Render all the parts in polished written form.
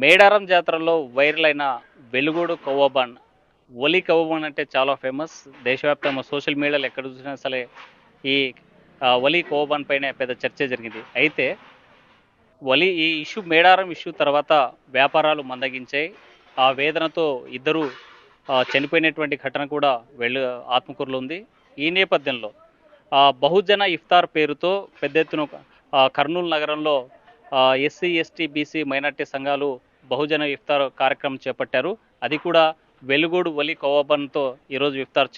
మేడారం జాతరలో వైరల్ అయిన వెలుగోడు కవ్వబాన్ ఒలి కవ్వబాన్ అంటే చాలా ఫేమస్. దేశవ్యాప్తంగా సోషల్ మీడియాలో ఎక్కడ చూసినా సరే ఈ ఒలి కవ్వబాన్ పైన పెద్ద చర్చ జరిగింది. అయితే ఈ ఇష్యూ మేడారం ఇష్యూ తర్వాత వ్యాపారాలు మందగించాయి. ఆ వేదనతో ఇద్దరు చనిపోయినటువంటి ఘటన కూడా ఆత్మకూరులో ఉంది. ఈ నేపథ్యంలో బహుజన ఇఫ్తార్ పేరుతో పెద్ద ఎత్తున కర్నూలు నగరంలో ఎస్సీ ఎస్టీ బీసీ మైనార్టీ సంఘాలు బహుజన ఇఫ్తార్ కార్యక్రమం చేపట్టారు. అది కూడా వెలుగోడు వలి కవ్వబాన్తో ఈరోజు ఇఫ్తార్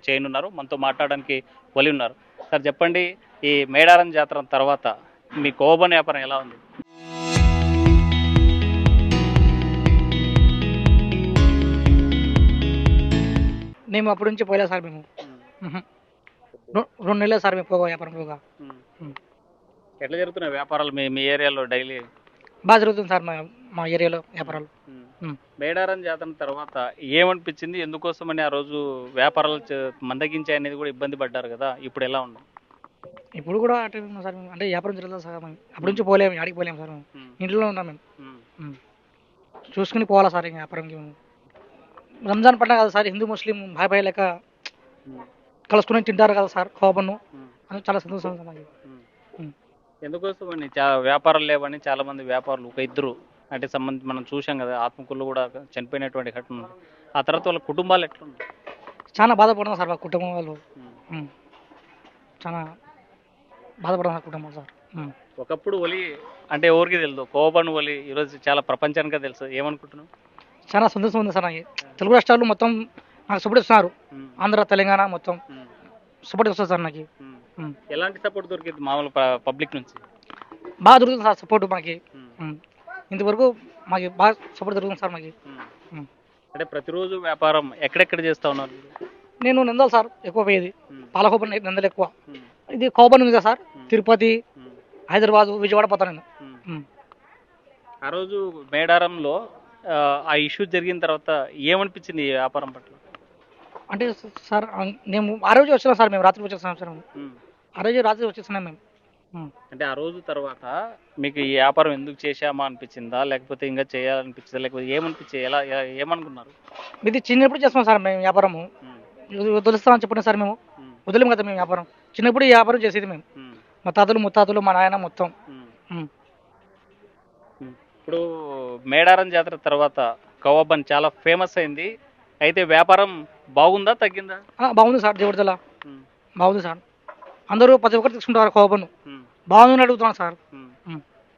చేయనున్నారు. మనతో మాట్లాడడానికి వలి ఉన్నారు. సార్ చెప్పండి, ఈ మేడారం జాతర తర్వాత మీ కవ్వబాన్ వ్యాపారం ఎలా ఉంది? మేము అప్పటి నుంచి పోయలే సార్ మేము. మ్మ్. 2 నెలలే సార్ మేము పోగా వ్యాపారం పోగా. ఎట్లా జరుగుతున్నాయి వ్యాపారాలు మీ మీ ఏరియాలో డైలీ? బాగా జరుగుతుంది సార్ మా ఏరియాలో వ్యాపారాలు. మేడారం జాతర తర్వాత ఏమనిపించింది? ఎందుకోసమని ఆ రోజు వ్యాపారాలు మందగించాయి అనేది కూడా ఇబ్బంది పడ్డారు కదా, ఇప్పుడు ఎలా ఉంది? ఇప్పుడు కూడా అటే ఉన్నాం సార్ మేము. అంటే వ్యాపారం జరుగుతుంది సార్ మేము. అప్పటి నుంచి పోలేము, ఆడికి పోలేము సార్ మేము. ఇంట్లో ఉన్నాం మేము. చూసుకుని పోవాలా సార్ ఇంకా వ్యాపారంకి మేము. రంజాన్ పండుగ కదా సార్, హిందూ ముస్లిం భాయ్ భాయ్ లెక్క కలుసుకుని తింటారు కదా సార్ కవ్వబాన్ను. అది చాలా సంతోషం సార్ నాకు. ఎందుకోసమని వ్యాపారాలు లేవని చాలా మంది వ్యాపారులు ఒక ఇద్దరు అంటే సంబంధించి మనం చూసాం కదా, ఆత్మకూరులో కూడా చనిపోయినటువంటి ఘటన ఉంది. ఆ తర్వాత వాళ్ళ కుటుంబాలు ఎట్లున్నాయి? చాలా బాధపడుతున్నారు సార్ వాళ్ళ కుటుంబం వాళ్ళు. చాలా బాధపడుతున్నారు సార్ కుటుంబం సార్. ఒకప్పుడు ఒలి అంటే ఎవరికి తెలుసు, కవ్వబాన్ ఒలి ఈరోజు చాలా ప్రపంచానికే తెలుసు. ఏమనుకుంటున్నావు? చాలా సంతోషం ఉంది సార్ నాకు. తెలుగు రాష్ట్రాలు మొత్తం నాకు సపోర్ట్ ఇస్తున్నారు. ఆంధ్ర తెలంగాణ మొత్తం సపోర్ట్ ఇస్తారు సార్ నాకు. ఎలాంటి సపోర్ట్ దొరికింది మామూలు పబ్లిక్ నుంచి? బాగా దొరుకుతుంది సార్ సపోర్ట్ మాకు. ఇంతవరకు మాకు బాగా సపోర్ట్ దొరుకుతుంది సార్ మాకు. అంటే ప్రతిరోజు వ్యాపారం ఎక్కడెక్కడ చేస్తా ఉన్నారు? నేను నందల్ సార్ ఎక్కువ పోయేది. పాలకోప నందలు ఎక్కువ. ఇది కవ్వబాన్ ఉంది కదా సార్, తిరుపతి, హైదరాబాద్, విజయవాడ పోతాను నేను. ఆ రోజు మేడారంలో ఆ ఇష్యూ జరిగిన తర్వాత ఏమనిపించింది ఈ వ్యాపారం పట్ల? అంటే సార్ మేము ఆ రోజు వచ్చినాం సార్, మేము రాత్రి వచ్చేస్తున్నాం సార్. ఆ రోజు రాత్రి వచ్చేస్తున్నాం మేము. అంటే ఆ రోజు తర్వాత మీకు ఈ వ్యాపారం ఎందుకు చేశామా అనిపించిందా, లేకపోతే ఇంకా చేయాలనిపించిందా, లేకపోతే ఏమనిపించింది, ఏమనుకున్నారు? ఇది చిన్నప్పుడు చేస్తాం సార్ మేము వ్యాపారము. వదిలిస్తామని చెప్పండి సార్, మేము వదిలేము కదా మేము వ్యాపారం. చిన్నప్పుడు ఈ వ్యాపారం చేసేది మేము, మా తాతలు ముత్తాతలు మా నాయన మొత్తం. ఇప్పుడు మేడారం జాతర తర్వాత కవ్వబాన్ చాలా ఫేమస్ అయింది. అయితే వ్యాపారం బాగుందా తగ్గిందా? బాగుంది సార్, దేవుడి దల బాగుంది సార్. అందరూ ప్రతి ఒక్కరు తీసుకుంటారు కవ్వబాన్. బాగుందని అడుగుతున్నాను సార్.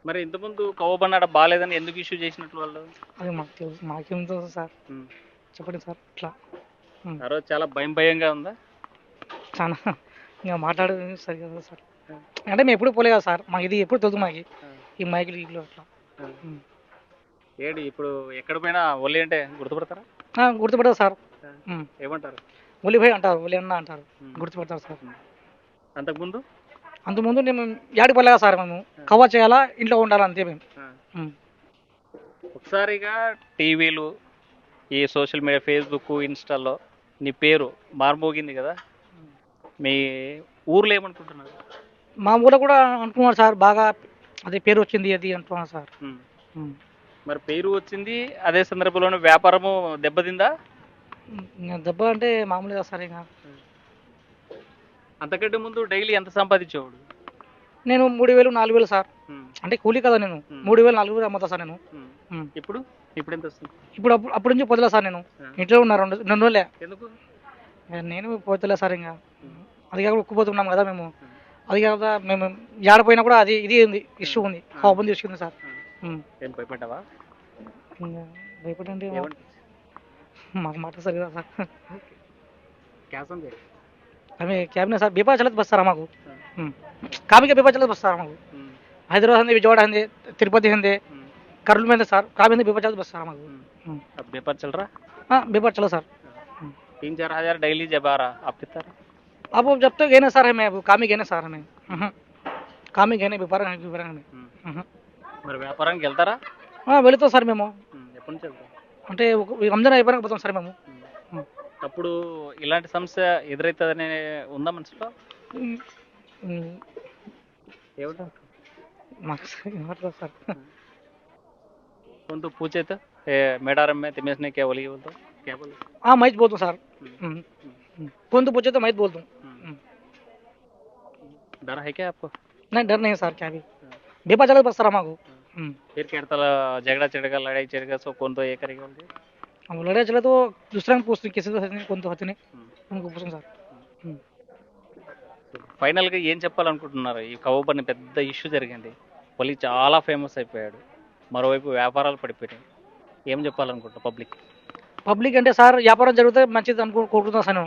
మరి ఇంతకుముందు కవ్వబాన్ ఆడ బాగాలేదని ఎందుకు ఇష్యూ చేసినట్లు వాళ్ళు? అది మాకు తెలుసు, మాకేం తెలుసు సార్. చెప్పండి సార్. ఇట్లా ఆ రోజు చాలా భయంగా ఉందా? చాలా ఇంకా మాట్లాడేది సరి కదా సార్. అంటే మేము ఎప్పుడు పోలే కదా సార్, మాకు ఇది ఎప్పుడు తెలుసు మాకు ఈ మైకులు ఇల్లు అట్లా. ఏడి ఇప్పుడు ఎక్కడ పోయినా ఒలి అంటే గుర్తుపడతారా? గుర్తుపడతారు సార్. ఏమంటారు? ఒలి భాయ్ అంటారు, ఒలి అన్న అంటారు, గుర్తుపడతారు సార్. అంతకుముందు మేము యాడికి పోలేగా సార్, మేము కవర్ చేయాలా, ఇంట్లో ఉండాలా, అంతే మేము. ఒకసారిగా టీవీలు, ఈ సోషల్ మీడియా, ఫేస్బుక్, ఇన్స్టాలో నీ పేరు మారుమోగింది కదా, మీ ఊర్లో ఏమనుకుంటున్నారు? మా ఊళ్ళో కూడా అనుకున్నారు సార్, బాగా అదే పేరు వచ్చింది అది అంటున్నారు సార్. మరి పేరు వచ్చింది, అదే సందర్భంలోనే వ్యాపారము దెబ్బతిందా? దెబ్బ అంటే మామూలుగా సార్. ఇంకా అంతకంటే ముందు డైలీ ఎంత సంపాదించేవాడు? నేను 3,000 4,000 సార్. అంటే కూలీ కదా, నేను 3,000 4,000 అమ్ముతా సార్ నేను. ఇప్పుడు ఎంత వస్తుంది? ఇప్పుడు అప్పటి నుంచి పోతలే సార్, నేను ఇంట్లో ఉన్నా 2 రోజులే. ఎందుకు? నేను పోతలే సార్. ఇంకా అది కాక ఉక్కుపోతున్నాం కదా మేము. అది కాక మేము ఏడపోయినా కూడా అది ఇది ఉంది, ఇష్యూ ఉంది, కవ్వబాన్ తీసుకుంది సార్. ఏం భయపడ్డావా? భయపడండి మాకు మాట సరిగా సార్. हमें कैब ने सर बेपा चलत बस सर हमारे कामी के बेपा चलत बस सर हमारे हैदराबाद हंदे विजयवाड़ा हंदे तिरुपति हंदे कर्नूल में सर कामी हंदे बेपा चलत बस सर हमारे. अब व्यापार चल रहा? हाँ व्यापार चला सर. 3-4 हज़ार डेली जब आ रहा आप कितना? अब जब तक गए ना सर हमें, अब कामी गए ना सर हमें, कामी गए व्यापार हमें. మరి వ్యాపారానికి వెళ్తారా? వెళుతాం సార్ మేము. ఎప్పటి నుంచి వెళ్తారు? అంటే రంజాన్ అయిపోయినాక పోతాం సార్ మేము. అప్పుడు ఇలాంటి సమస్య ఎదురవుతుందనే ఉందా మనసులో? ఏమంటారు మాకు సార్. कौन तो पूछे तो मेडारम में तिमेश ने क्या बोली बोलता क्या बोले? हाँ मैं बोलता हूँ सर। कौन तो पूछे तो मैं बोलता हूँ। डर है क्या आपको? नहीं डर नहीं सर क्या भी बेपा चला बस सर हमको। फिर कहता झगड़ा चढ़ेगा लड़ाई चढ़ेगा सो कौन तो ये करेगा बोलते? हम लड़ाई चले तो दूसरा को पूछते किसी तो नहीं कौन तो होते नहीं उनको पूछें सर। ఫైనల్గా ఏం చెప్పాలనుకుంటున్నారు? ఈ కవ్వబని పెద్ద ఇష్యూ జరిగింది, ఒలి చాలా ఫేమస్ అయిపోయాడు, మరోవైపు వ్యాపారాలు పడిపోయాయి, ఏం చెప్పాలనుకుంటున్నా పబ్లిక్? పబ్లిక్ అంటే సార్ వ్యాపారం జరిగితే మంచిది కోరుకుంటున్నాను సార్.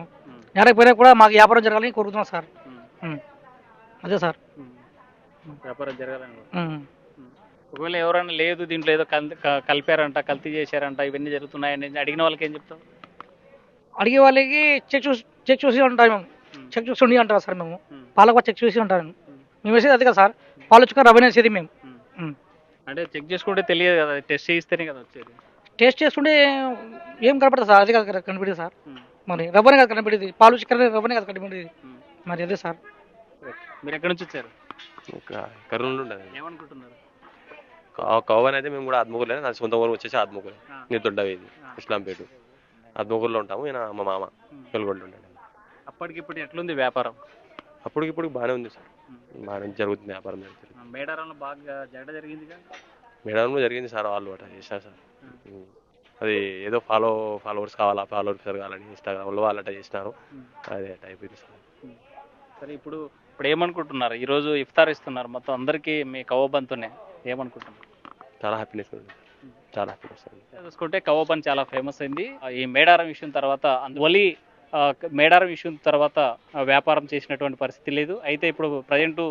నేను ఎక్కడికి కూడా మాకు వ్యాపారం జరగాలని కోరుకుంటున్నాను సార్. అదే సార్ వ్యాపారం జరగాలని. ఒకవేళ ఎవరైనా లేదు దీంట్లో ఏదో కలిపారంట కల్తీ చేశారంట ఇవన్నీ జరుగుతున్నాయని అడిగిన వాళ్ళకి ఏం చెప్తాం? అడిగే వాళ్ళకి చెక్ చూసి ఉంటాం మేము. చెక్ చూసి ఉండి అంటారు సార్ మేము. పాలకు చెక్ చూసి ఉంటాను మేము వేసేది అది కదా సార్. పాలు వచ్చుకొని రవ్వ వేసేది మేము. అంటే చెక్ చేసుకుంటే తెలియదు కదా, టెస్ట్ చేయిస్తేనే కదా వచ్చేది. టేస్ట్ చేసుకుంటే ఏం కనపడుతుంది సార్? అది కదా కనిపెట్టేది సార్. మరి రవ్వనే కదా కనిపెట్టేది, పాలు చికెన్ రవ్వనే కదా కనిపెట్టేది. మరి అదే సార్. మీరు ఎక్కడి నుంచి వచ్చారు? కర్నూలు ఉండదు. ఏమనుకుంటున్నారు? కవ్వని అయితే మేము కూడా ఆత్మకూరులే, నా సొంత ఊరు వచ్చేసి ఆత్మకూరు, నీ దొడ్డవేది ఇస్లాంపేట. ఆత్మకూరులో ఉంటాము. ఈయన మా మామ వెలుగొండ ఉంటాడు. అప్పటికిప్పుడు ఎట్లుంది వ్యాపారం? అప్పటికిప్పుడు బాగానే ఉంది సార్, బాగానే జరుగుతుంది వ్యాపారం. మేడారంలో బాగా జగడ జరిగిందిగా. మేడారంలో జరిగింది సార్, వాళ్ళు అట్లా చేశారు సార్. అది ఏదో ఫాలోవర్స్ కావాలా, ఫాలోవర్స్ కావాలని ఇన్స్టాగ్రామ్లో వాళ్ళు అట్లా చేసినారు, అదే అట్లా అయిపోయింది సార్. సరే ఇప్పుడు ఏమనుకుంటున్నారు? ఈరోజు ఇఫ్తార్ ఇస్తున్నారు మొత్తం అందరికీ మీ కవ్వబంతోనే, ఏమనుకుంటున్నారు? చాలా హ్యాపీనెస్ ఉంది, చాలా హ్యాపీనెస్ ఉంది. చూసుకుంటే కవ్వబన్ చాలా ఫేమస్ అయింది. ఈ మేడారం విషయం తర్వాత ఒలి మేడారం విషయం తర్వాత వ్యాపారం చేసినటువంటి పరిస్థితి లేదు. అయితే ఇప్పుడు ప్రజెంటు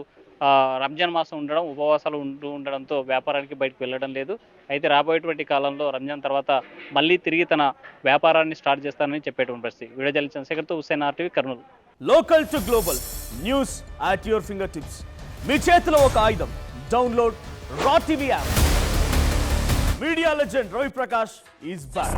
రంజాన్ మాసం ఉండడం, ఉపవాసాలు ఉండడంతో వ్యాపారానికి బయటకు వెళ్ళడం లేదు. అయితే రాబోయేటువంటి కాలంలో రంజాన్ తర్వాత మళ్ళీ తిరిగి తన వ్యాపారాన్ని స్టార్ట్ చేస్తానని చెప్పేటువంటి పరిస్థితి. వీడియో జర్నలిస్ట్ చంద్రశేఖర్తో Hussain, RTV, Kurnool. Local to global news at your finger tips. మీ చేతిలో ఒక ఆయుధం. Download raw TV app. Media legend Ravi Prakash is back.